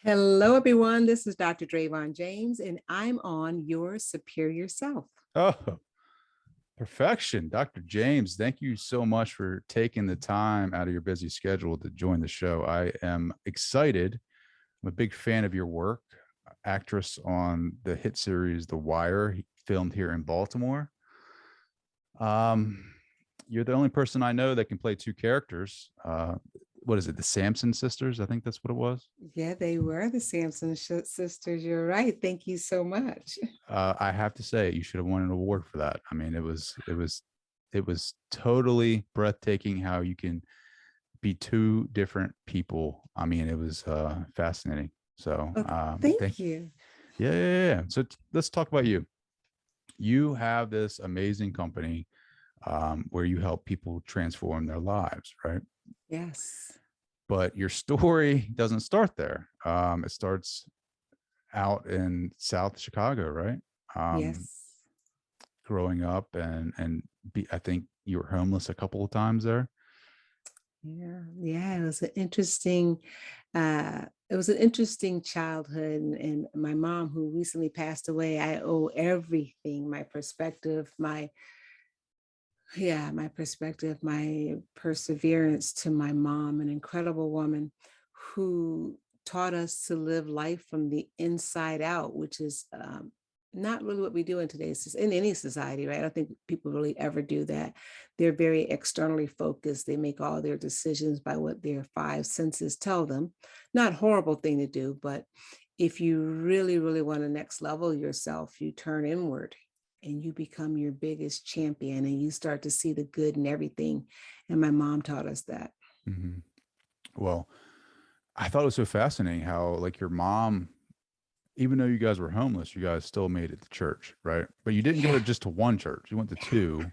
Hello, everyone. This is Dr. Dravon James, and I'm on Your Superior Self. Oh, perfection. Dr. James, thank you so much for taking the time out of your busy schedule to join the show. I am excited. I'm a big fan of your work, actress on the hit series The Wire, filmed here in Baltimore. Um, you're the only person I know that can play two characters. What is it? The Sampson sisters? I think that's what it was. Yeah, they were the Sampson sisters. You're right. Thank you so much. I have to say, you should have won an award for that. I mean, it was totally breathtaking how you can be two different people. I mean, it was fascinating. So Well, thank thank you. yeah. So let's talk about you. You have this amazing company where you help people transform their lives, right? Yes. But your story doesn't start there. It starts out in South Chicago, right? Um, Yes. growing up I think you were homeless a couple of times there. Yeah. Yeah. It was an interesting childhood. And my mom, who recently passed away, I owe everything, my perspective, my perspective, my perseverance to my mom, an incredible woman who taught us to live life from the inside out, which is not really what we do in in any society, right? I don't think people really ever do that. They're very externally focused. They make all their decisions by what their five senses tell them. Not a horrible thing to do, but if you really, really want to next level yourself, you turn inward and you become your biggest champion and you start to see the good in everything. And my mom taught us that. Mhm. Well, I thought it was so fascinating how, like, your mom, even though you guys were homeless, you guys still made it to church, right? But you didn't go to Yeah. just to one church. You went to two.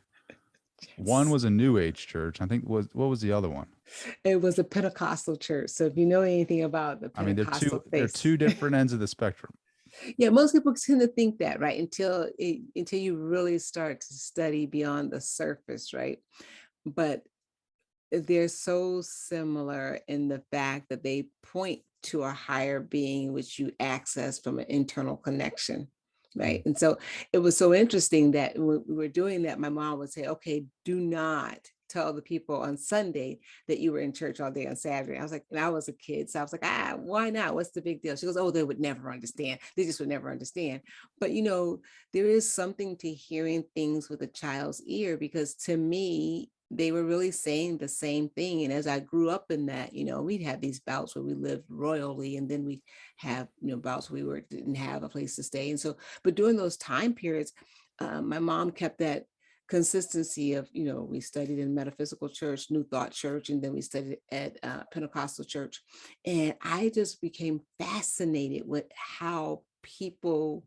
One Yes. was a New Age church. I think was what was the other one? It was a Pentecostal church. So if you know anything about the I mean, Pentecostal they're faith, two different ends of the spectrum. yeah, most people tend to think that, right? Until you really start to study beyond the surface, right? But they're so similar in the fact that they point to a higher being which you access from an internal connection, right? Mm. And so it was so interesting that when we were doing that, my mom would say, okay, do not tell the people on Sunday that you were in church all day on Saturday. I was like, and I was a kid, so I was like, why not? What's the big deal? She goes, oh, they would never understand. They just would never understand. But there is something to hearing things with a child's ear, because to me, they were really saying the same thing. And as I grew up in that, we'd have these bouts where we lived royally, and then we have, bouts where didn't have a place to stay. And so, but during those time periods, my mom kept that consistency of, we studied in metaphysical church, New Thought church, and then we studied at Pentecostal church. And I just became fascinated with how people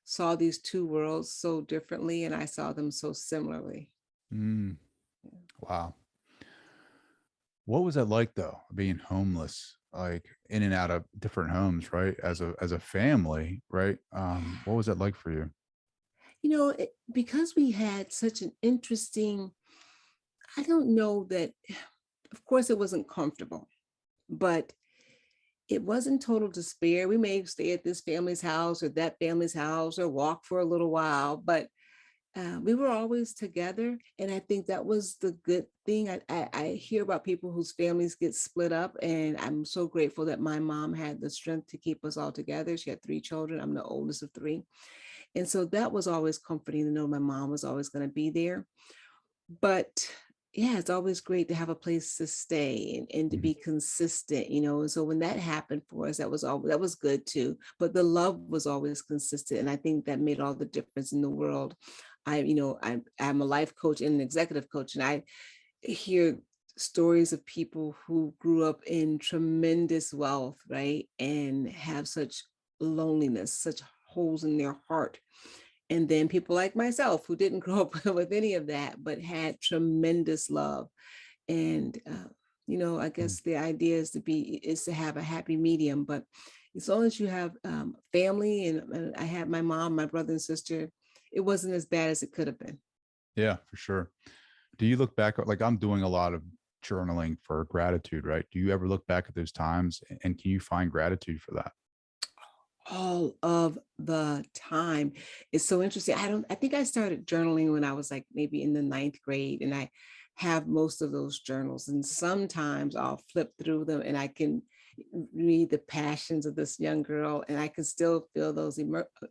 saw these two worlds so differently, and I saw them so similarly. Mm. Wow. What was that like though, being homeless, like in and out of different homes, right? As a family, right? What was that like for you? Because we had such an interesting, I don't know that, of course, it wasn't comfortable, but it wasn't total despair. We may stay at this family's house or that family's house or walk for a little while, but we were always together. And I think that was the good thing. I hear about people whose families get split up, and I'm so grateful that my mom had the strength to keep us all together. She had three children. I'm the oldest of three. And so that was always comforting to know my mom was always going to be there. But yeah, it's always great to have a place to stay and to Mhm. be consistent, And so when that happened for us, that was good too. But the love was always consistent. And I think that made all the difference in the world. I'm a life coach and an executive coach, and I hear stories of people who grew up in tremendous wealth, right? And have such loneliness, such holes in their heart. And then people like myself who didn't grow up with any of that, but had tremendous love. And, I Mm. guess the idea is to have a happy medium. But as long as you have family, and I had my mom, my brother and sister, it wasn't as bad as it could have been. Yeah, for sure. Do you look back, like I'm doing a lot of journaling for gratitude, right? Do you ever look back at those times and can you find gratitude for that? all of the time. It's so interesting. I think I started journaling when I was like maybe in the ninth grade, and I have most of those journals. And sometimes I'll flip through them and I can read the passions of this young girl, and I can still feel those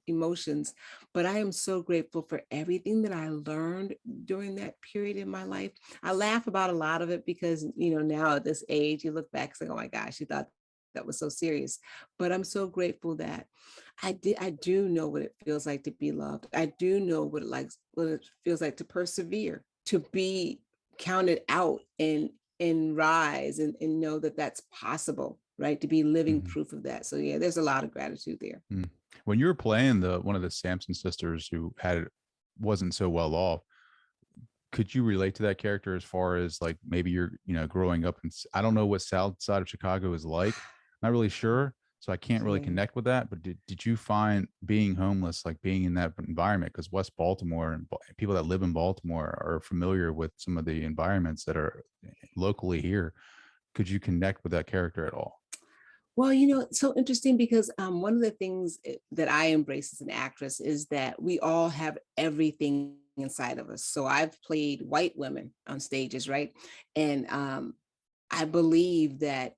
emotions. But I am so grateful for everything that I learned during that period in my life. I laugh about a lot of it because, now at this age, you look back and say, oh my gosh, you thought that was so serious. But I'm so grateful that I do know what it feels like to be loved. I do know what it feels like to persevere, to be counted out and rise and know that that's possible, right? To be living Mhm. proof of that. So yeah, there's a lot of gratitude there. Mm. When you were playing the one of the Samson sisters who wasn't so well off, could you relate to that character as far as like maybe you're growing up in I don't know what South Side of Chicago is like, not really sure, so I can't really Yeah. connect with that, but did you find being homeless, like being in that environment, because West Baltimore and people that live in Baltimore are familiar with some of the environments that are locally here, could you connect with that character at all? Well, it's so interesting because one of the things that I embrace as an actress is that we all have everything inside of us. So I've played white women on stages, right? And I believe that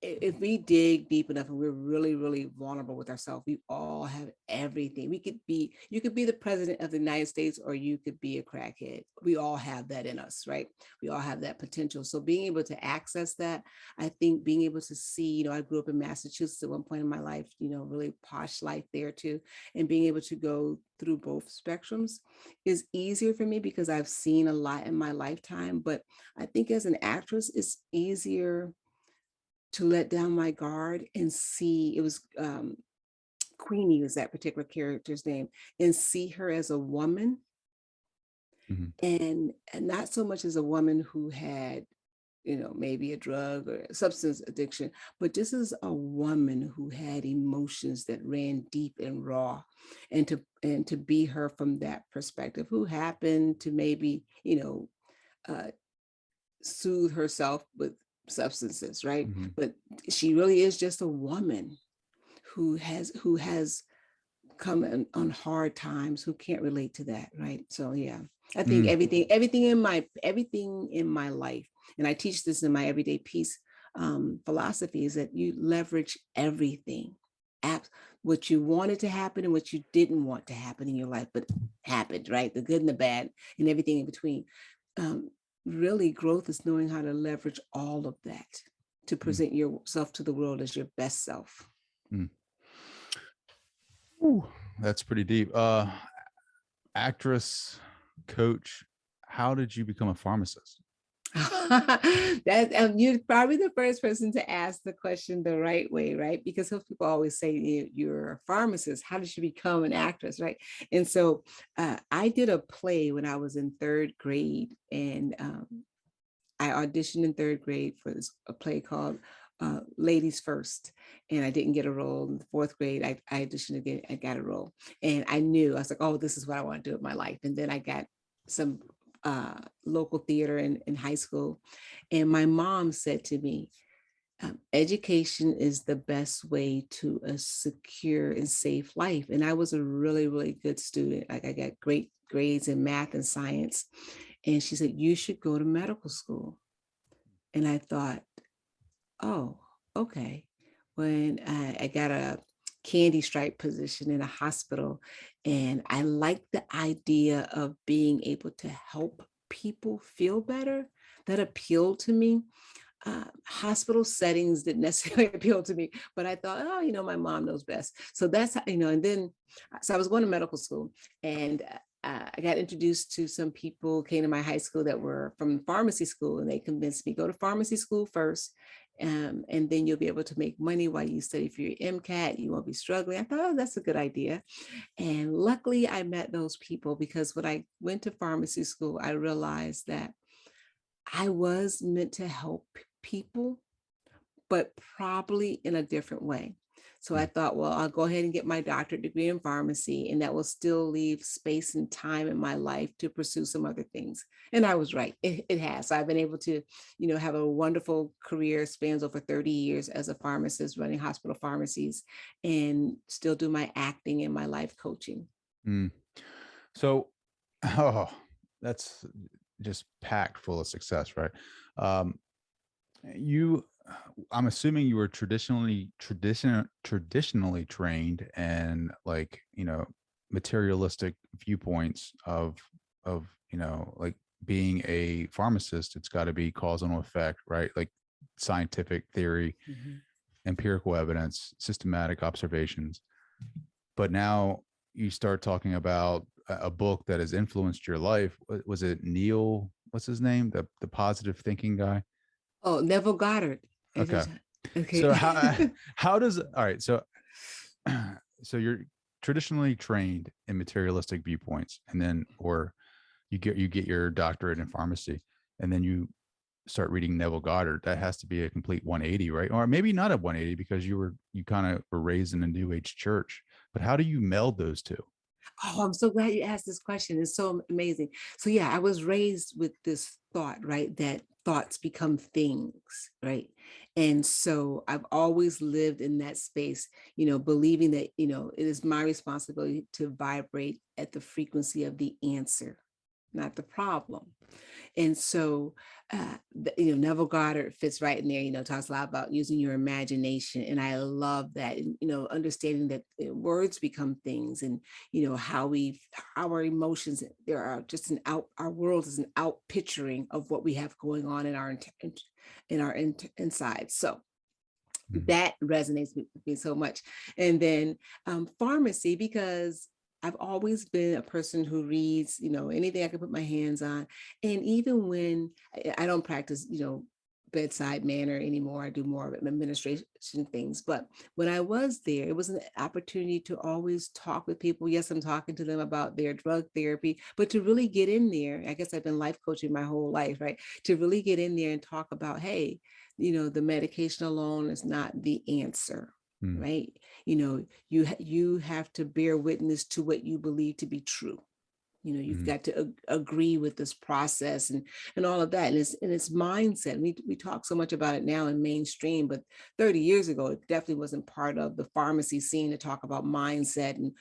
if we dig deep enough and we're really, really vulnerable with ourselves, we all have everything. You could be the president of the United States, or you could be a crackhead. We all have that in us, right? We all have that potential. So being able to access that, I think being able to see, I grew up in Massachusetts at one point in my life, really posh life there too. And being able to go through both spectrums is easier for me because I've seen a lot in my lifetime. But I think as an actress, it's easier to let down my guard and see. It was Queenie was that particular character's name, and see her as a woman, Mhm. and not so much as a woman who had, maybe a drug or substance addiction, but just as a woman who had emotions that ran deep and raw, and to be her from that perspective, who happened to maybe, uh, soothe herself with substances, right? Mhm. But she really is just a woman who has come on hard times, who can't relate to that, right? So yeah, I think Mm. everything in my life, and I teach this in my everyday peace philosophy, is that you leverage everything, App, what you wanted to happen and what you didn't want to happen in your life, but happened, right? The good and the bad and everything in between. um, Really, growth is knowing how to leverage all of that to Mm. present yourself to the world as your best self. Mm. Ooh, that's pretty deep. Actress, coach, how did you become a pharmacist? That you're probably the first person to ask the question the right way, right? Because some people always say you're a pharmacist. How did you become an actress, right? And so I did a play when I was in third grade, and I auditioned in third grade for a play called Ladies First, and I didn't get a role. In the fourth grade, I auditioned again. I got a role, and I was like, oh, this is what I want to do with my life. And then I got some local theater in high school, and my mom said to me, education is the best way to a secure and safe life. And I was a really, really good student. Like I got great grades in math and science. And she said, you should go to medical school. And I thought, oh, okay. When I got a candy stripe position in a hospital, and I liked the idea of being able to help people feel better, that appealed to me. Hospital settings didn't necessarily appeal to me, but I thought, oh, my mom knows best. So that's how, and then, so I was going to medical school, and I got introduced to some people came to my high school that were from pharmacy school, and they convinced me, go to pharmacy school first. And then you'll be able to make money while you study for your MCAT. You won't be struggling. I thought, oh, that's a good idea. And luckily, I met those people, because when I went to pharmacy school, I realized that I was meant to help people, but probably in a different way. So I thought, well, I'll go ahead and get my doctorate degree in pharmacy, and that will still leave space and time in my life to pursue some other things. And I was right. It has. So I've been able to, have a wonderful career, spans over 30 years as a pharmacist running hospital pharmacies, and still do my acting and my life coaching. Mm. So, oh, that's just packed full of success, right? Um, you, I'm assuming you were traditionally trained and like, materialistic viewpoints of, like being a pharmacist, it's got to be cause and effect, right? Like scientific theory, Mhm. empirical evidence, systematic observations. But now you start talking about a book that has influenced your life. Was it Neil? What's his name? The positive thinking guy. Oh, Neville Goddard. It Okay. is okay. So how does all right? So so you're traditionally trained in materialistic viewpoints, and then or you get your doctorate in pharmacy, and then you start reading Neville Goddard. That has to be a complete 180, right? Or maybe not a 180 because you kind of were raised in a new age church. But how do you meld those two? Oh, I'm so glad you asked this question. It's so amazing. So yeah, I was raised with this thought, right? That thoughts become things, right? And so I've always lived in that space, believing that, it is my responsibility to vibrate at the frequency of the answer, not the problem. And so, Neville Goddard fits right in there, talks a lot about using your imagination. And I love that, and, understanding that words become things, and, our emotions, there are just our world is an out picturing of what we have going on in our inside. So Mhm. that resonates with me so much. And then pharmacy, because I've always been a person who reads, anything I can put my hands on. And even when I don't practice, bedside manner anymore, I do more of administration things. But when I was there, it was an opportunity to always talk with people. Yes, I'm talking to them about their drug therapy, but to really get in there, I guess I've been life coaching my whole life, right? To really get in there and talk about, hey, the medication alone is not the answer, Mm. right? You have to bear witness to what you believe to be true. You've Mm. got to agree with this process, and all of that, and it's mindset. We talk so much about it now in mainstream, but 30 years ago it definitely wasn't part of the pharmacy scene to talk about mindset and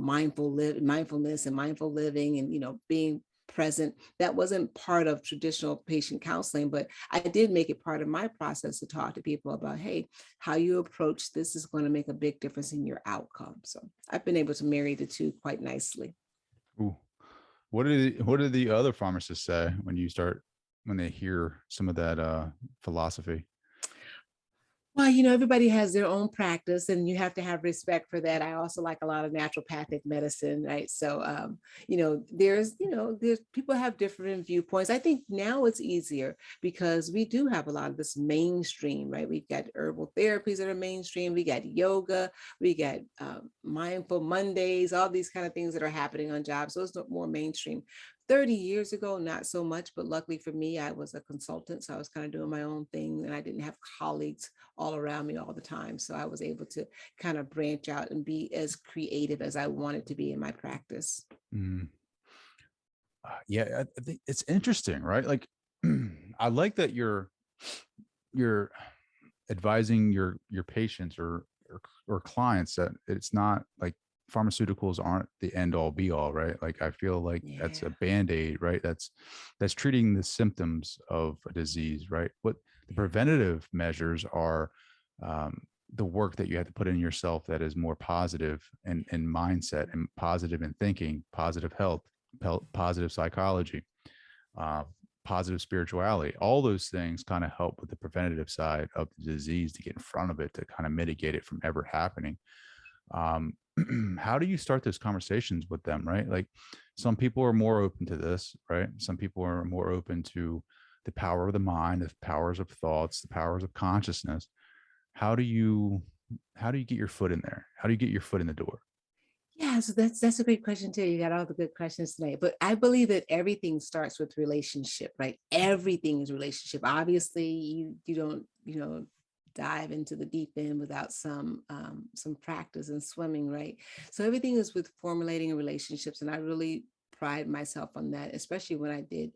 mindfulness and mindful living, and being present. That wasn't part of traditional patient counseling, but I did make it part of my process to talk to people about, hey, how you approach this is going to make a big difference in your outcome. So I've been able to marry the two quite nicely. Ooh. What do the other pharmacists say when they hear some of that philosophy? Well, everybody has their own practice, and you have to have respect for that. I also like a lot of naturopathic medicine, right? So, there's people have different viewpoints. I think now it's easier because we do have a lot of this mainstream, right? We've got herbal therapies that are mainstream. We got yoga, we got mindful Mondays, all these kind of things that are happening on jobs. So it's more mainstream. 30 years ago, not so much, but luckily for me, I was a consultant. So I was kind of doing my own thing, and I didn't have colleagues all around me all the time. So I was able to kind of branch out and be as creative as I wanted to be in my practice. Mm. Yeah, I think it's interesting, right? Like, I like that you're advising your patients or clients that it's not like pharmaceuticals aren't the end all be all, right? Like I feel like that's a Yeah. band-aid, right? That's treating the symptoms of a disease, right? What the Yeah. preventative measures are, um, the work that you have to put in yourself that is more positive and mindset and positive in thinking, positive health, positive psychology, uh, positive spirituality. All those things kind of help with the preventative side of the disease to get in front of it to kind of mitigate it from ever happening. um, how do you start those conversations with them, right? Like some people are more open to this, right? Some people are more open to the power of the mind, the powers of thoughts, the powers of consciousness. How do you how do you get your foot in there? How do you get your foot in the door? Yeah, so that's a great question too. You got all the good questions tonight. But I believe that everything starts with relationship, right? Everything is relationship. Obviously, you don't, dive into the deep end without some practice in swimming, right? So everything is with formulating relationships, and I really pride myself on that, especially when I did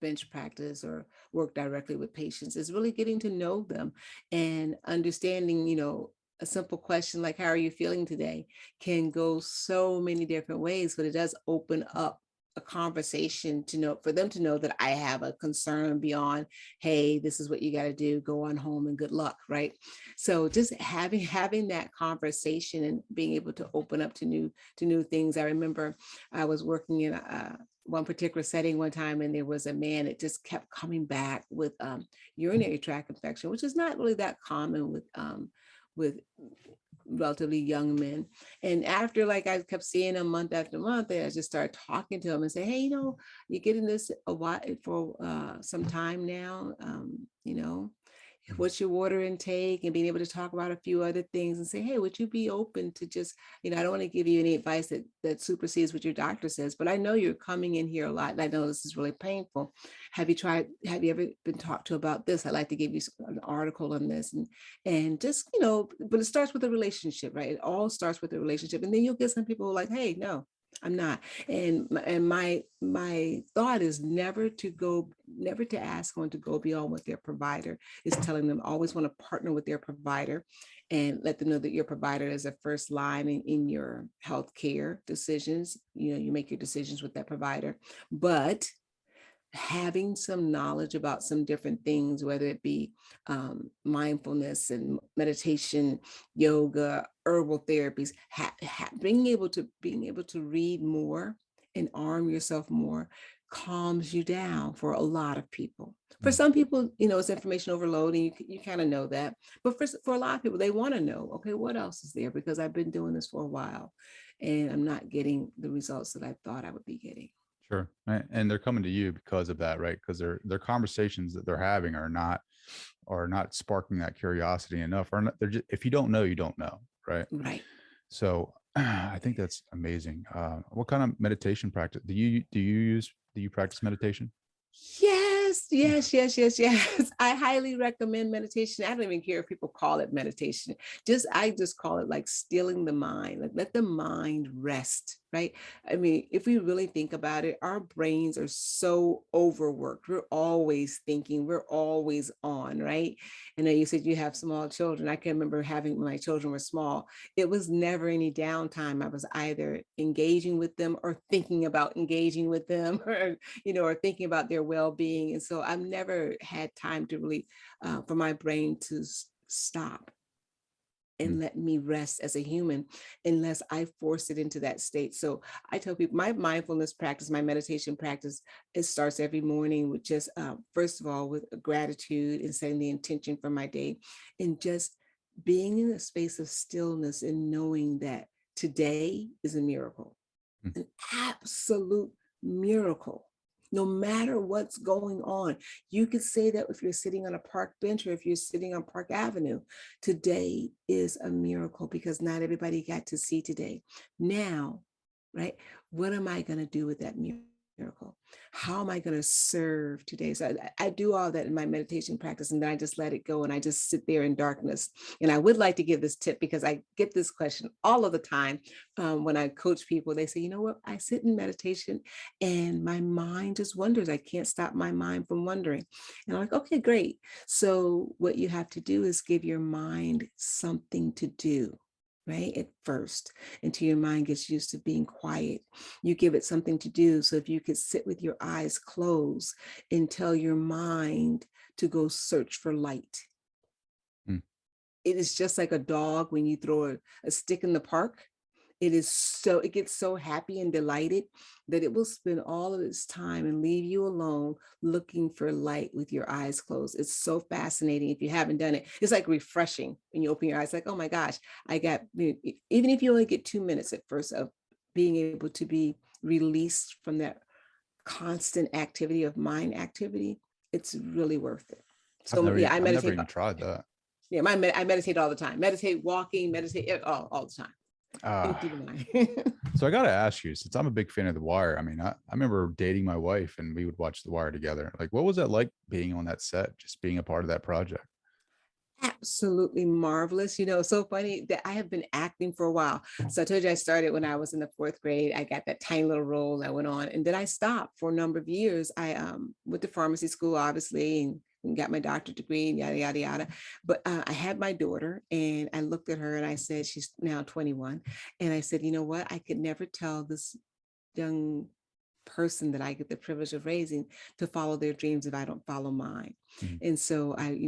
bench practice or work directly with patients, is really getting to know them and understanding, a simple question like, how are you feeling today, can go so many different ways, but it does open up a conversation to know, for them to know that I have a concern beyond, hey, this is what you got to do, go on home and good luck, right? So just having that conversation and being able to open up to new things. I remember I was working in one particular setting one time, and there was a man that just kept coming back with urinary tract infection, which is not really that common with relatively young men. And after, like, I kept seeing him month after month, I just started talking to him and say, hey, you're getting this a while for some time now, what's your water intake, and being able to talk about a few other things and say, hey, would you be open to just, I don't want to give you any advice that supersedes what your doctor says, but I know you're coming in here a lot, and I know this is really painful. Have you ever been talked to about this? I'd like to give you an article on this, and just, but it starts with a relationship, right? It all starts with a relationship. And then you'll get some people who are like, hey, no, I'm not. And my thought is never to ask someone to go beyond what their provider is telling them. Always want to partner with their provider and let them know that your provider is a first line in your healthcare decisions. You make your decisions with that provider, but having some knowledge about some different things, whether it be mindfulness and meditation, yoga, herbal therapies, being able to read more and arm yourself more calms you down for a lot of people. For some people, it's information overload, and you kind of know that. But for a lot of people, they want to know, okay, what else is there? Because I've been doing this for a while and I'm not getting the results that I thought I would be getting. Sure. And they're coming to you because of that, right? Because their conversations that they're having are not sparking that curiosity enough. Or not, they're just, if you don't know, you don't know, right? Right. So I think that's amazing. What kind of meditation practice do you use? Do you practice meditation? Yes. I highly recommend meditation. I don't even care if people call it meditation. I just call it like stealing the mind. Like, let the mind rest, right? I mean, if we really think about it, our brains are so overworked. We're always thinking, we're always on, right? And then you said you have small children. I can remember having, when my children were small, it was never any downtime. I was either engaging with them or thinking about engaging with them, or thinking about their well-being. And so I've never had time to really, for my brain to stop and let me rest as a human, unless I force it into that state. So I tell people my mindfulness practice, my meditation practice, it starts every morning with just, first of all, with gratitude and setting the intention for my day, and just being in a space of stillness and knowing that today is a miracle, an absolute miracle. No matter what's going on, you could say that if you're sitting on a park bench or if you're sitting on Park Avenue, today is a miracle because not everybody got to see today. Now, right? What am I going to do with that miracle? How am I going to serve today? So I do all that in my meditation practice, and then I just let it go and I just sit there in darkness. And I would like to give this tip because I get this question all of the time when I coach people. They say, you know what? I sit in meditation and my mind just wonders. I can't stop my mind from wondering. And I'm like, okay, great. So what you have to do is give your mind something to do, right? At first, until your mind gets used to being quiet. You give it something to do. So if you could sit with your eyes closed and tell your mind to go search for light. It is just like a dog when you throw a stick in the park. It gets so happy and delighted that it will spend all of its time and leave you alone looking for light with your eyes closed. It's so fascinating. If you haven't done it, it's like refreshing when you open your eyes, like, oh my gosh, even if you only get 2 minutes at first of being able to be released from that constant activity of mind activity, it's really worth it. So yeah, I I've never meditate. even tried that. Yeah, I meditate all the time. Meditate, walking, meditate all the time. So I got to ask you, since I'm a big fan of The Wire, I mean, I remember dating my wife and we would watch The Wire together. Like, what was that like being on that set, just being a part of that project? Absolutely marvelous. So funny that I have been acting for a while. So I told you I started when I was in the fourth grade. I got that tiny little role. I went on, and then I stopped for a number of years. I went to pharmacy school, obviously, and got my doctorate degree, and yada yada yada. But I had my daughter, and I looked at her, and I said, she's now 21, and I said, you know what? I could never tell this young person that I get the privilege of raising to follow their dreams if I don't follow mine. Mhm. And so I,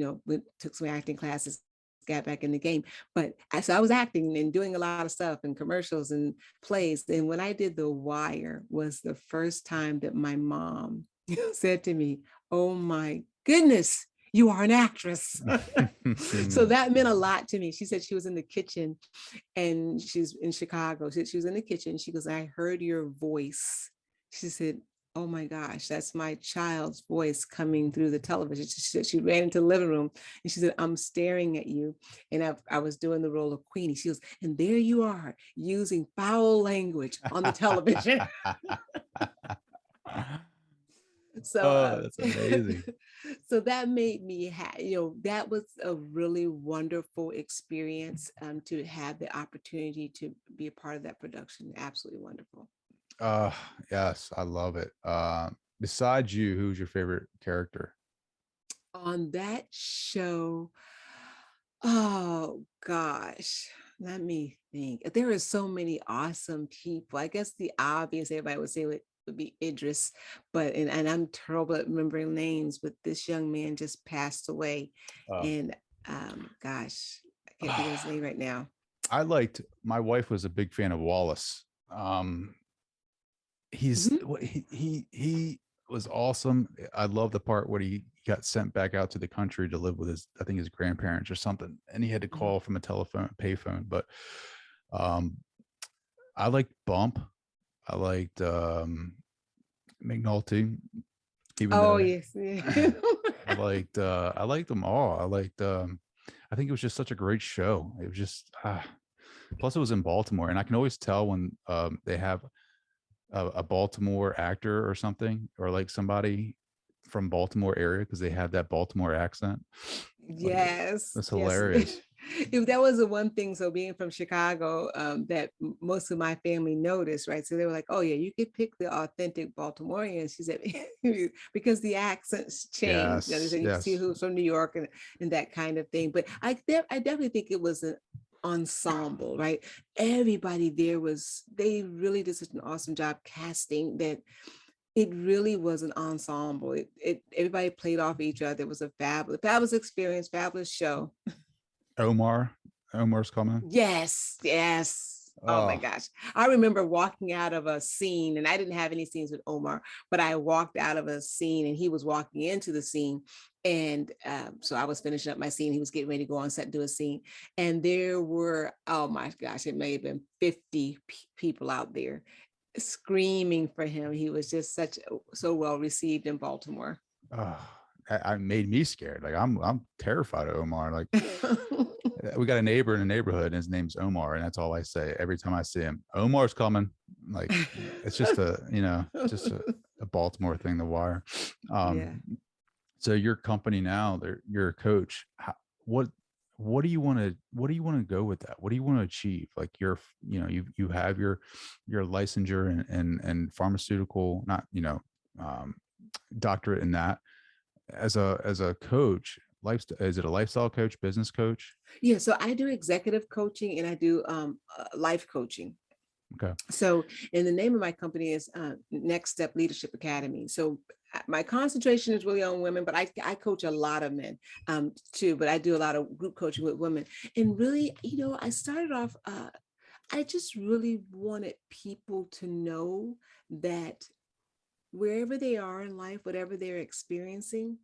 took some acting classes, got back in the game. But so I was acting and doing a lot of stuff and commercials and plays. And when I did The Wire was the first time that my mom said to me, "Oh my goodness, you are an actress." So that meant a lot to me. She said she was in the kitchen, and she's in Chicago. She was in the kitchen. She goes, "I heard your voice." She said, "Oh my gosh, that's my child's voice coming through the television." She said she ran into the living room, and she said, "I'm staring at you." And I was doing the role of Queenie. She goes, "And there you are using foul language on the television." So, Oh, that's amazing. so that made me, that was a really wonderful experience, to have the opportunity to be a part of that production. Absolutely wonderful. Uh, yes, I love it. Besides you, who's your favorite character? On that show, oh gosh, let me think. There are so many awesome people. I guess the obvious everybody would say would be Idris, but and I'm terrible at remembering names, but this young man just passed away. Um, And gosh, I can't think of his name right now. my wife was a big fan of Wallace. He's Mhm. he was awesome. I love the part where he got sent back out to the country to live with I think his grandparents or something, and he had to Mhm. call from a payphone. But um, I liked Bump. I liked McNulty, even Oh though yes. Yeah. I liked them all. I think it was just such a great show. It was just plus it was in Baltimore, and I can always tell when they have a Baltimore actor or something, or like somebody from Baltimore area, because they have that Baltimore accent. Like Yes, that's yes. hilarious. If that was the one thing, so being from Chicago, that most of my family noticed, right? So they were like, "Oh yeah, you could pick the authentic Baltimoreans." She said, because the accents change. They Yes, said you can see yes. who's from New York and that kind of thing. But I definitely think it was an ensemble, right? Everybody there they really did such an awesome job casting that it really was an ensemble. Everybody played off each other. It was a fabulous experience, fabulous show. Omar, Omar's coming. Yes, yes. Oh my Oh, gosh. I remember walking out of a scene, and I didn't have any scenes with Omar, but I walked out of a scene and he was walking into the scene. And so I was finishing up my scene. He was getting ready to go on set and do a scene. And there were, oh my gosh, it may have been 50 people out there screaming for him. He was just so well received in Baltimore. oh, I made me scared. Like I'm terrified of Omar. Like we got a neighbor in the neighborhood, and his name's Omar, and that's all I say every time I see him. Omar's coming. Like it's just a Baltimore thing. The Wire. Yeah. So your company now, you're a coach. What what do you want to go with that? What do you want to achieve? Like you have your licensure and pharmaceutical, not um, doctorate in that. As a coach, is it a lifestyle coach, business coach? Yeah. So I do executive coaching and I do life coaching. Okay. So, and the name of my company is Next Step Leadership Academy. So, my concentration is really on women, but I coach a lot of men too. But I do a lot of group coaching with women. And really, I started off. I just really wanted people to know that wherever they are in life, whatever they're experiencing,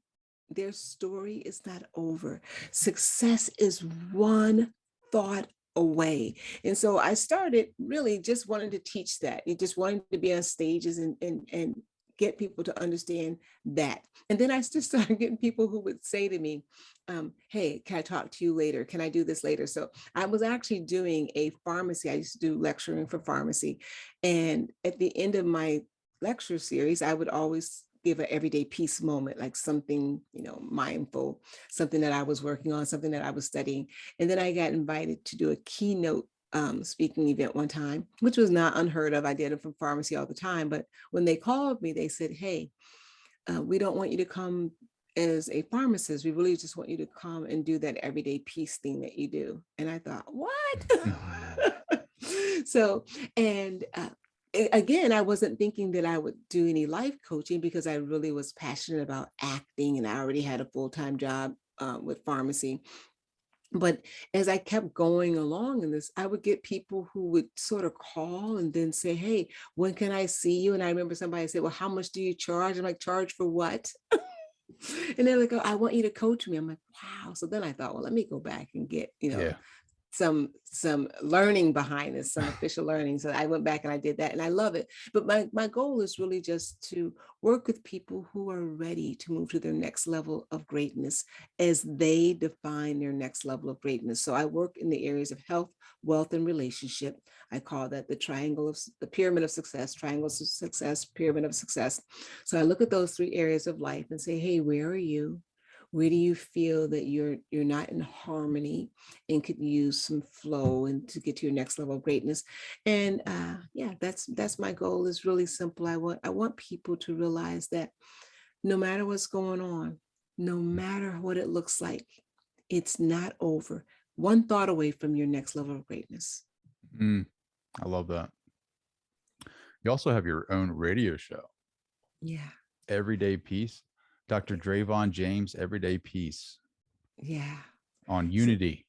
their story is not over. Success is one thought away. And so I started really just wanting to teach that. You just wanted to be on stages and get people to understand that. And then I just started getting people who would say to me, hey, can I talk to you later? Can I do this later? So I was actually doing a pharmacy. I used to do lecturing for pharmacy. And at the end of my lecture series, I would always give an everyday peace moment, like something, mindful, something that I was working on, something that I was studying. And then I got invited to do a keynote speaking event one time, which was not unheard of. I did it from pharmacy all the time. But when they called me, they said, hey, we don't want you to come as a pharmacist. We really just want you to come and do that everyday peace thing that you do. And I thought, what? So, and again, I wasn't thinking that I would do any life coaching because I really was passionate about acting and I already had a full-time job with pharmacy. But as I kept going along in this, I would get people who would sort of call and then say, hey, when can I see you? And I remember somebody said, well, how much do you charge? I'm like, charge for what? And they're like, oh, I want you to coach me. I'm like, wow. So then I thought, well, let me go back and get, Yeah. some learning behind this, some official learning. So I went back and I did that and I love it. But my goal is really just to work with people who are ready to move to their next level of greatness as they define their next level of greatness. So I work in the areas of health, wealth, and relationship. I call that the pyramid of success, triangle of success, pyramid of success. So I look at those three areas of life and say, hey, where are you? Where do you feel that you're not in harmony and could use some flow and to get to your next level of greatness? And yeah, that's my goal. Is really simple. I want people to realize that no matter what's going on, no matter what it looks like, it's not over. One thought away from your next level of greatness. I love that. You also have your own radio show. Yeah. Everyday Peace. Dr. Dravon James, Everyday Peace. Yeah. On Unity.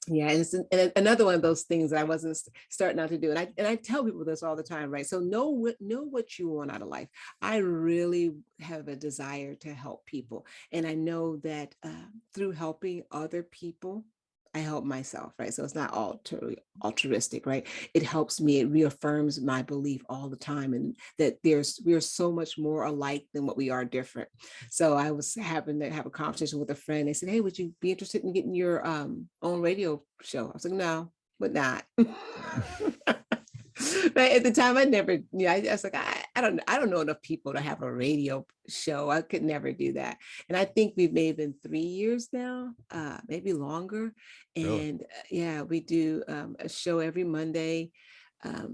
Yeah, and it's another one of those things that I wasn't starting out to do, and I tell people this all the time, right? So know what you want out of life. I really have a desire to help people, and I know that through helping other people, I help myself, right? So it's not all altruistic, right? It helps me. It reaffirms my belief all the time, and that we are so much more alike than what we are different. So I was having to have a conversation with a friend. They said, "Hey, would you be interested in getting your own radio show?" I was like, "No, but not." Right at the time, I never, I was like, I don't know enough people to have a radio show. I could never do that. And I think we've maybe been 3 years now, maybe longer. Really? And yeah, we do a show every Monday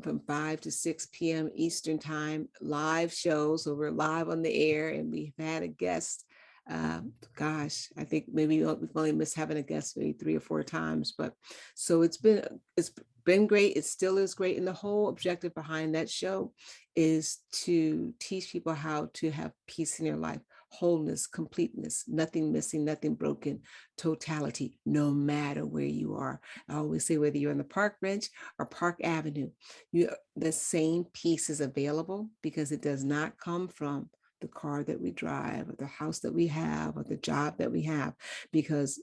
from 5 to 6 p.m. Eastern time, live shows. So we're live on the air, and we've had a guest. Gosh, I think maybe we've only missed having a guest maybe 3 or 4 times, but so it's been great. It still is great. And the whole objective behind that show is to teach people how to have peace in their life, wholeness, completeness, nothing missing, nothing broken, totality, no matter where you are. I always say, whether you're on the park bench or Park Avenue, the same peace is available, because it does not come from the car that we drive or the house that we have or the job that we have, because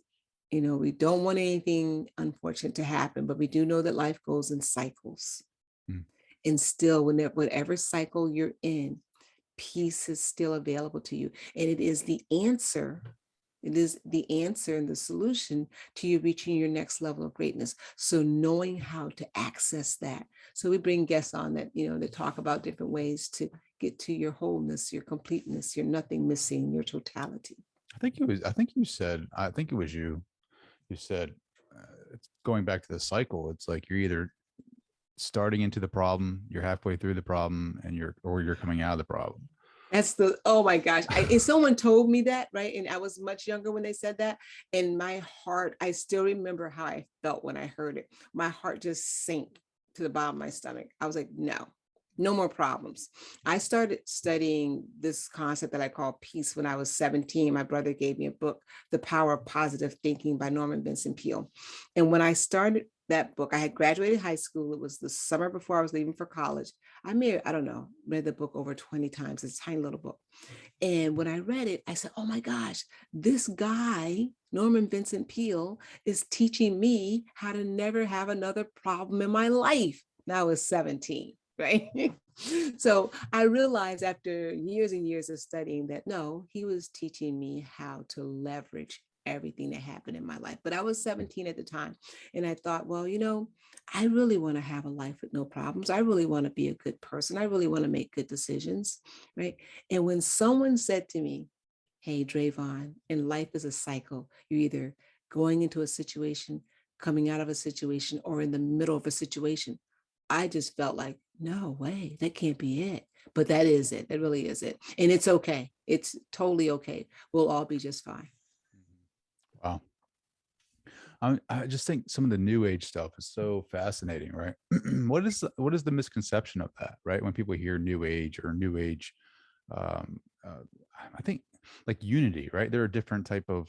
we don't want anything unfortunate to happen, but we do know that life goes in cycles. And still, whatever cycle you're in, peace is still available to you. And it is the answer. It is the answer and the solution to you reaching your next level of greatness. So knowing how to access that. So we bring guests on that, that talk about different ways to get to your wholeness, your completeness, your nothing missing, your totality. I think it was you. You said, it's going back to the cycle. It's like you're either starting into the problem, you're halfway through the problem, and you're coming out of the problem. Oh my gosh. And someone told me that, right? And I was much younger when they said that. And my heart, I still remember how I felt when I heard it. My heart just sank to the bottom of my stomach. I was like, no more problems. I started studying this concept that I call peace when I was 17. My brother gave me a book, The Power of Positive Thinking by Vincent Peale. And when I started that book, I had graduated high school. It was the summer before I was leaving for college. I don't know, read the book over 20 times. It's a tiny little book. And when I read it, I said, oh my gosh, this guy, Vincent Peale, is teaching me how to never have another problem in my life. Now I was 17. Right. So I realized after years and years of studying that no, he was teaching me how to leverage everything that happened in my life. But I was 17 at the time. And I thought, well, I really want to have a life with no problems. I really want to be a good person. I really want to make good decisions. Right. And when someone said to me, hey, Dravon, and life is a cycle. You're either going into a situation, coming out of a situation, or in the middle of a situation. I just felt like, no way, that can't be it. But that is it. That really is it. And it's okay. It's totally okay. We'll all be just fine. Wow. I just think some of the new age stuff is so fascinating, right? What is the misconception of that, right? When people hear new age or new age, um, I think like unity, right? They're a different type of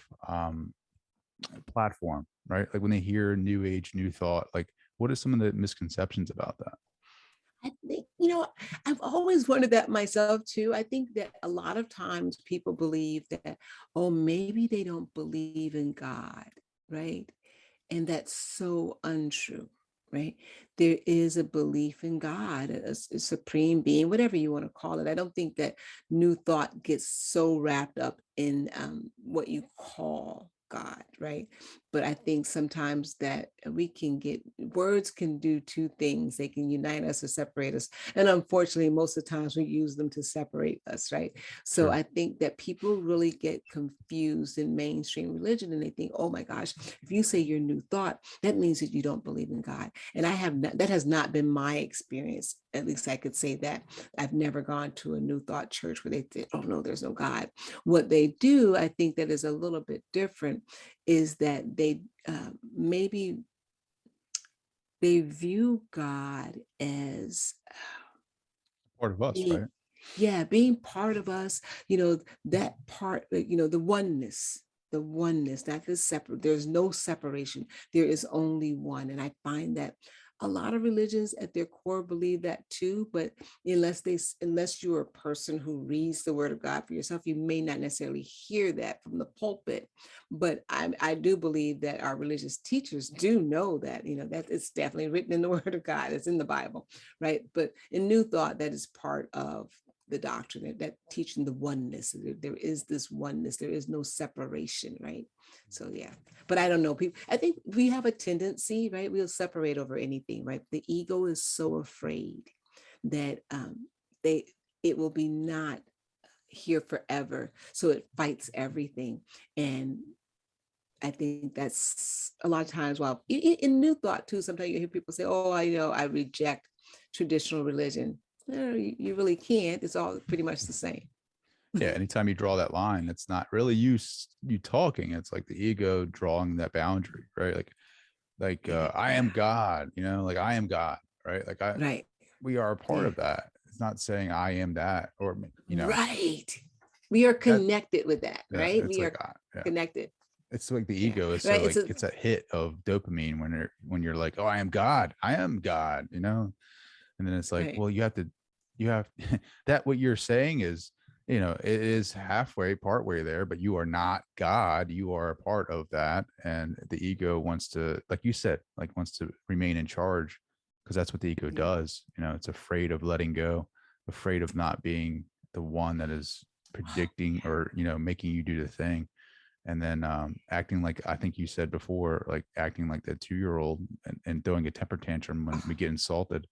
platform, right? Like when they hear new age, new thought, like what are some of the misconceptions about that? I think, I've always wondered that myself too. I think that a lot of times people believe that, oh, maybe they don't believe in God, right? And that's so untrue, right? There is a belief in God, a supreme being, whatever you want to call it. I don't think that new thought gets so wrapped up in what you call God, right? But I think sometimes that words can do two things. They can unite us or separate us. And unfortunately, most of the times we use them to separate us, right? So Sure. I think that people really get confused in mainstream religion and they think, oh my gosh, if you say your new thought, that means that you don't believe in God. And that has not been my experience. At least I could say that. I've never gone to a new thought church where they say, oh no, there's no God. What they do, I think that is a little bit different, is that maybe they view God as Part of us, being, right? yeah, being part of us, that part, the oneness, not the separate. There's no separation. There is only one. And I find that a lot of religions at their core believe that too, but unless you're a person who reads the word of God for yourself, you may not necessarily hear that from the pulpit. But I do believe that our religious teachers do know that, that it's definitely written in the word of God. It's in the Bible, right? But in New Thought, that is part of the doctrine, that teaching the oneness. There is this oneness. There is no separation, right? So yeah, but I don't know. People, I think we have a tendency, right? We'll separate over anything, right? The ego is so afraid that they it will be not here forever, so it fights everything. And I think that's a lot of times, well, in New Thought too, sometimes you hear people say, oh, I reject traditional religion. No, you really can't. It's all pretty much the same. Yeah. Anytime you draw that line, it's not really you talking. It's like the ego drawing that boundary, right? Yeah, I am God, like I am God, right? right. We are a part Yeah, of that. It's not saying I am that, or right. We are that. connected with that, Yeah, right? it's We like are yeah. connected. It's like the Yeah, ego is so right. like it's that hit of dopamine when you're like, oh, I am God, and then it's like, right. well, you have that what you're saying is, it is halfway, partway there, but you are not God. You are a part of that. And the ego wants to, like you said, like wants to remain in charge because that's what the ego Yeah, does. It's afraid of letting go, afraid of not being the one that is predicting or, making you do the thing. And then acting like I think you said before, like acting like the 2-year old and throwing a temper tantrum when we get insulted,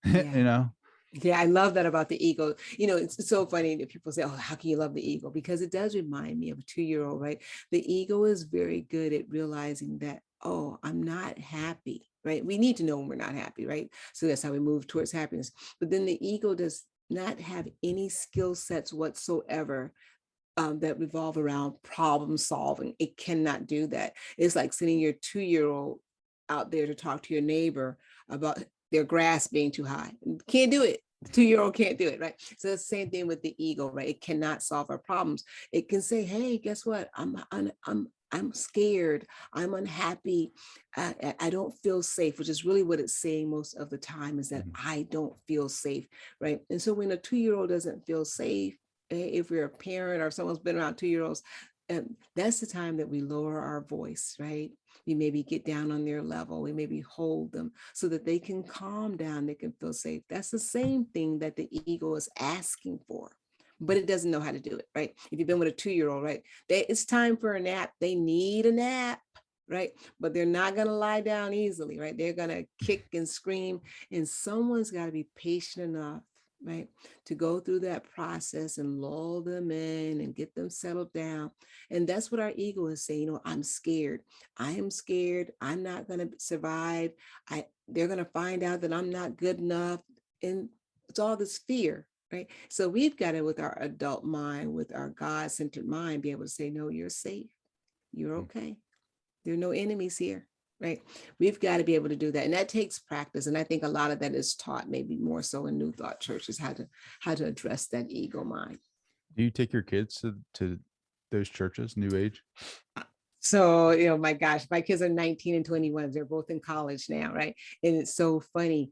yeah. you know? Yeah, I love that about the ego. It's so funny that people say, oh, how can you love the ego? Because it does remind me of a 2-year-old, right? The ego is very good at realizing that, oh, I'm not happy, right? We need to know when we're not happy, right? So that's how we move towards happiness. But then the ego does not have any skill sets whatsoever that revolve around problem solving. It cannot do that. It's like sending your 2-year-old out there to talk to your neighbor about their grass being too high. Can't do it. The 2-year-old can't do it, right? So it's the same thing with the ego, right? It cannot solve our problems. It can say, "Hey, guess what? I'm scared. I'm unhappy. I don't feel safe," which is really what it's saying most of the time, is that Mhm. I don't feel safe, right? And so when a 2-year-old doesn't feel safe, if we're a parent or someone's been around 2-year-olds, that's the time that we lower our voice, right? We maybe get down on their level. We maybe hold them so that they can calm down, they can feel safe. That's the same thing that the ego is asking for. but it doesn't know how to do it, right? If you've been with a 2-year-old, right? It's time for a nap. They need a nap, right? But they're not going to lie down easily, right? They're going to kick and scream. And someone's got to be patient enough, right, to go through that process and lull them in and get them settled down. And that's what our ego is saying. I'm scared. I am scared. I'm not going to survive. They're going to find out that I'm not good enough. And it's all this fear, right? So we've got to, with our adult mind, with our God-centered mind, be able to say, no, you're safe. You're okay. There are no enemies here, right? We've got to be able to do that. And that takes practice. And I think a lot of that is taught, maybe more so in New Thought churches, how to address that ego mind. Do you take your kids to those churches, New Age? So, my gosh, my kids are 19 and 21. They're both in college now, right? And it's so funny.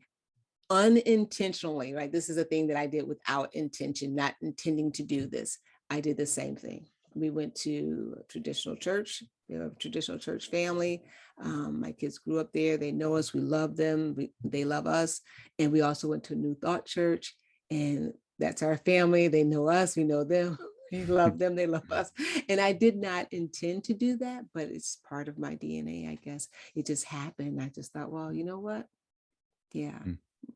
Unintentionally, right? This is a thing that I did without intention, not intending to do this. I did the same thing. We went to a traditional church, a traditional church family. My kids grew up there. They know us. We love them. They love us. And we also went to a New Thought church, and that's our family. They know us. We know them. We love them. They love us. And I did not intend to do that, but it's part of my DNA, I guess. It just happened. I just thought, well, you know what? Yeah.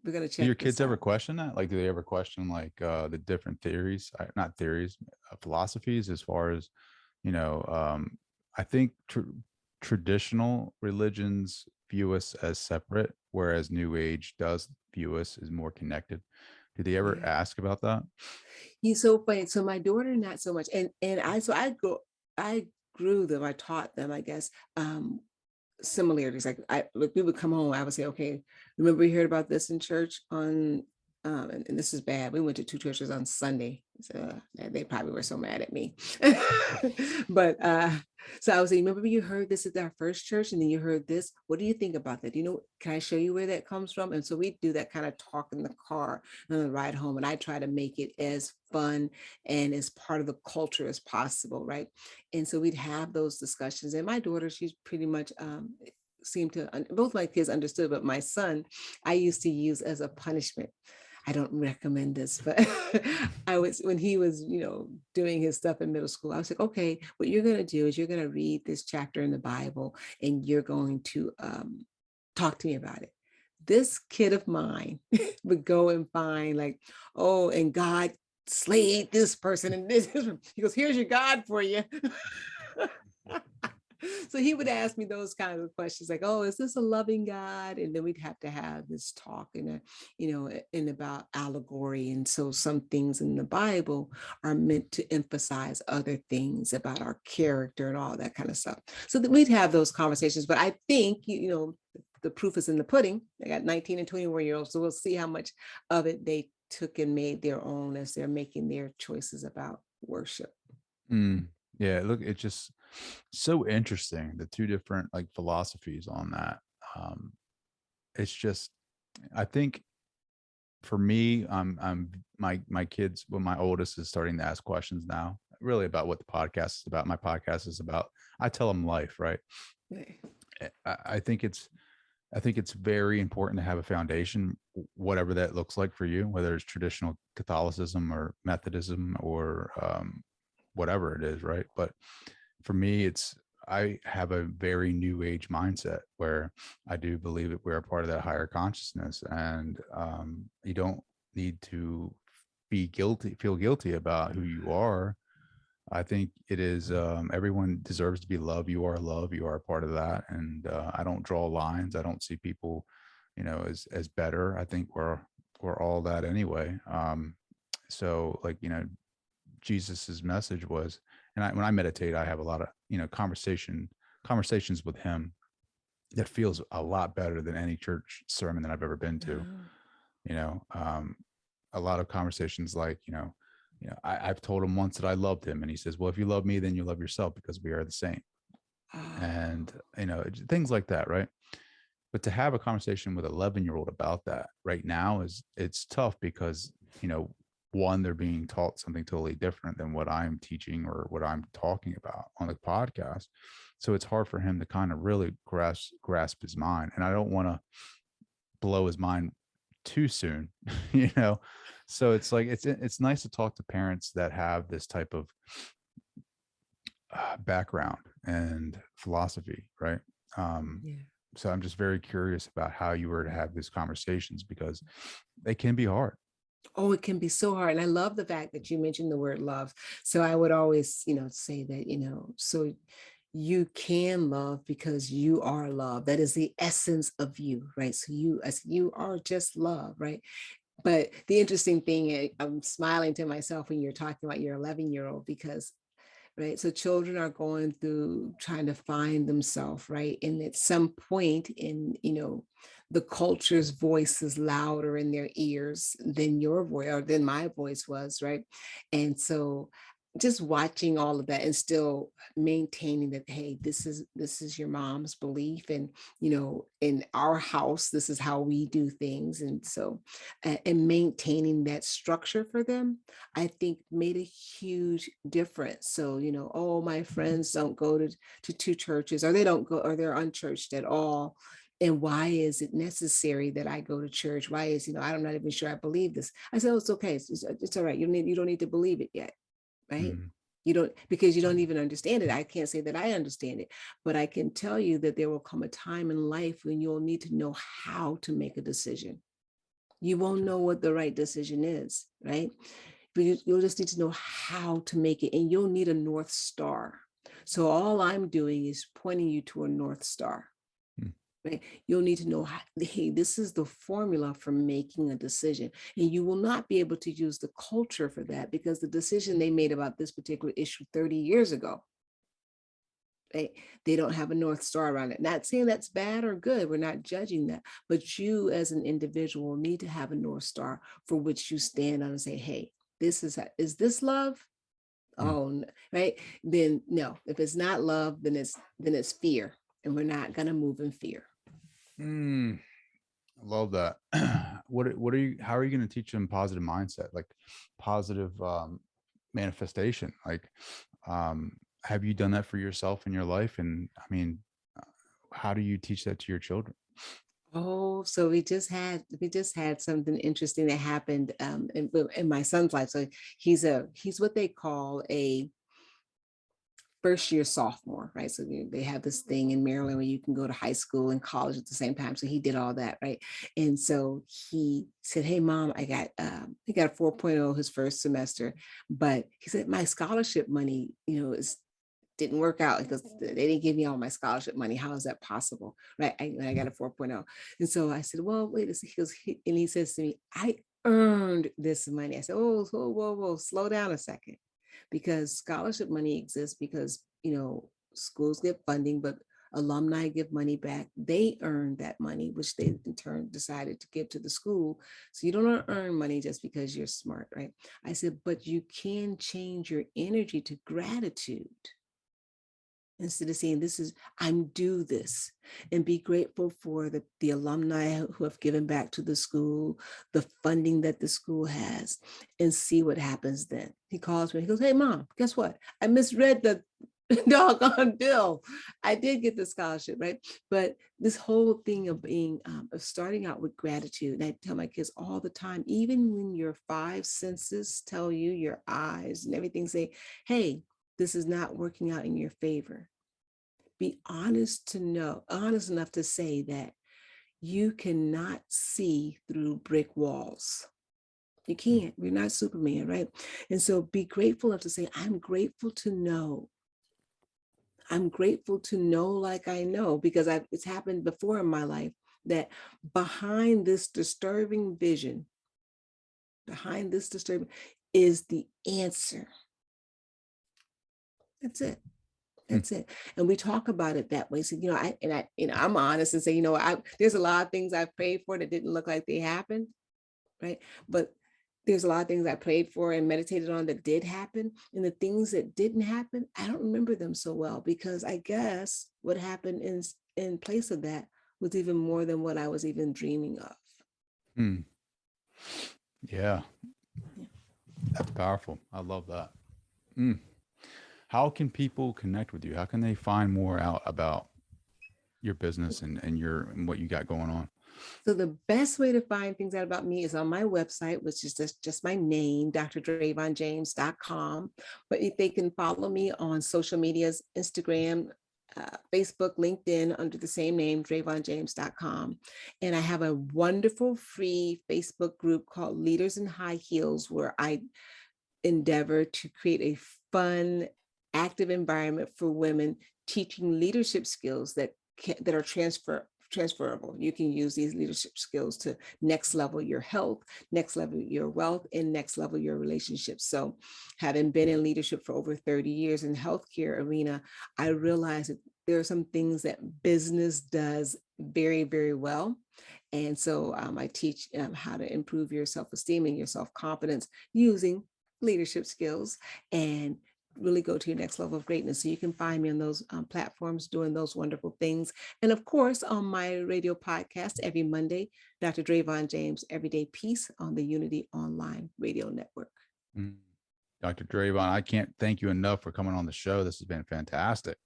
We're going to check. Do your kids ever question that? Like, do they ever question the different theories, not theories, philosophies, as far as, I think traditional religions view us as separate, whereas New Age does view us as more connected. Do they ever ask about that? He's so funny. So my daughter, not so much. And I grew them, I taught them, I guess, similarities. Like we would come home, I would say, okay, remember we heard about this in church on and this is bad. We went to 2 churches on Sunday. So they probably were so mad at me. But so I was saying, remember you heard this at our first church and then you heard this. What do you think about that? Can I show you where that comes from? And so we do that kind of talk in the car on the ride home. And I try to make it as fun and as part of the culture as possible, right? And so we'd have those discussions. And my daughter, she's pretty much seemed to, both my kids understood, but my son, I used to use as a punishment. I don't recommend this, but when he was, doing his stuff in middle school, I was like, okay, what you're going to do is you're going to read this chapter in the Bible and you're going to talk to me about it. This kid of mine would go and find and God slayed this person and this. He goes, here's your God for you. So he would ask me those kinds of questions like, oh, is this a loving God? And then we'd have to have this talk in about allegory. And so some things in the Bible are meant to emphasize other things about our character and all that kind of stuff. So that we'd have those conversations. But I think, the proof is in the pudding. I got 19 and 21-year-olds. So we'll see how much of it they took and made their own as they're making their choices about worship. Yeah, look, it's just so interesting, the two different philosophies on that. It's just, I think for me, my kids, my oldest is starting to ask questions now, really about what the podcast is about. My podcast is about, I tell them life, right? I think it's very important to have a foundation, whatever that looks like for you, whether it's traditional Catholicism or Methodism or whatever it is, right? But for me, I have a very New Age mindset where I do believe that we're a part of that higher consciousness, and you don't need to feel guilty about who you are. I think it is everyone deserves to be loved. You are love. You are a part of that, and I don't draw lines. I don't see people, as better. I think we're all that anyway. So Jesus's message was, and when I meditate, I have a lot of conversations with him that feels a lot better than any church sermon that I've ever been to. A lot of conversations I've told him once that I loved him, and he says, well, if you love me, then you love yourself, because we are the same. And things like that, right? But to have a conversation with an 11-year-old about that right now it's tough, because one, they're being taught something totally different than what I'm teaching or what I'm talking about on the podcast. So it's hard for him to kind of really grasp his mind. And I don't want to blow his mind too soon, So it's like, it's nice to talk to parents that have this type of background and philosophy, right? Um, Yeah. so I'm just very curious about how you were to have these conversations, because they can be hard. Oh, it can be so hard. And I love the fact that you mentioned the word love. So I would always, say that, so you can love because you are love. That is the essence of you, right? So you are just love, right? But the interesting thing, I'm smiling to myself when you're talking about your 11-year-old, because right, so children are going through trying to find themselves, right? And at some point in, the culture's voice is louder in their ears than your voice or than my voice was, right? And so just watching all of that and still maintaining that, hey, this is your mom's belief, and in our house this is how we do things. And so and maintaining that structure for them, I think, made a huge difference. So, oh, my friends don't go to two churches, or they don't go, or they're unchurched at all. And why is it necessary that I go to church? Why is, I'm not even sure I believe this. I said, oh, it's okay. It's all right. You don't need to believe it yet, right? Mhm. You don't, because you don't even understand it. I can't say that I understand it, but I can tell you that there will come a time in life when you'll need to know how to make a decision. You won't know what the right decision is, right? But you'll just need to know how to make it, and you'll need a North Star. So all I'm doing is pointing you to a North Star. Mm. Right? You'll need to know, hey, this is the formula for making a decision. And you will not be able to use the culture for that, because the decision they made about this particular issue 30 years ago, right? They don't have a North Star around it. Not saying that's bad or good. We're not judging that. But you as an individual need to have a North Star for which you stand on and say, hey, is this love? Mm. Oh, right. Then no, if it's not love, then it's fear. And we're not gonna move in fear. Mm. I love that. What are you, how are you going to teach them positive mindset, like positive manifestation? Like, have you done that for yourself in your life? And I mean, uh, how do you teach that to your children? Oh, so we just had something interesting that happened in my son's life. So he's what they call a first year sophomore, right? So they have this thing in Maryland where you can go to high school and college at the same time. So he did all that, right? And so he said, "Hey, mom, he got a 4.0 his first semester, but he said my scholarship money, is didn't work out because they didn't give me all my scholarship money. How is that possible?" Right? When I got a 4.0. And so I said, "Well, wait a second." And he says to me, "I earned this money." I said, "Oh, whoa, whoa, whoa, slow down a second." Because scholarship money exists because, schools get funding, but alumni give money back. They earn that money, which they in turn decided to give to the school. So you don't earn money just because you're smart, right? I said, but you can change your energy to gratitude. Instead of saying, I'm due this, and be grateful for the alumni who have given back to the school, the funding that the school has, and see what happens then. He calls me, he goes, "Hey, mom, guess what? I misread the doggone bill. I did get the scholarship, right?" But this whole thing of being, of starting out with gratitude, and I tell my kids all the time, even when your five senses tell you, your eyes and everything say, hey, this is not working out in your favor. Be honest enough to say that you cannot see through brick walls. You Mm. can't. We're not Superman, right? And so be grateful enough to say, I'm grateful to know. I'm grateful to know like I know, because it's happened before in my life that behind this disturbing vision, behind this disturbing is the answer. That's it. Mm. That's it. And we talk about it that way. So, I'm honest and say, there's a lot of things I've prayed for that didn't look like they happened, right? But there's a lot of things I prayed for and meditated on that did happen. And the things that didn't happen, I don't remember them so well, because I guess what happened in place of that was even more than what I was even dreaming of. Mm. Yeah, Yeah. that's powerful. I love that. Mm. How can people connect with you? How can they find more out about your business and what you got going on? So the best way to find things out about me is on my website, which is just my name, drdravonjames.com. But if they can follow me on social medias, Instagram, Facebook, LinkedIn, under the same name, dravonjames.com. And I have a wonderful free Facebook group called Leaders in High Heels, where I endeavor to create a fun, active environment for women, teaching leadership skills that are transferable. You can use these leadership skills to next level your health, next level your wealth, and next level your relationships. So, having been in leadership for over 30 years in the healthcare arena, I realized that there are some things that business does very, very well. And so I teach how to improve your self-esteem and your self-confidence using leadership skills and really go to your next level of greatness. So you can find me on those platforms doing those wonderful things. And of course, on my radio podcast every Monday, Dr. Dravon James, Everyday Peace on the Unity Online Radio Network. Mm. Dr. Dravon, I can't thank you enough for coming on the show. This has been fantastic.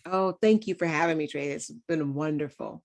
Oh, thank you for having me, Trey. It's been wonderful.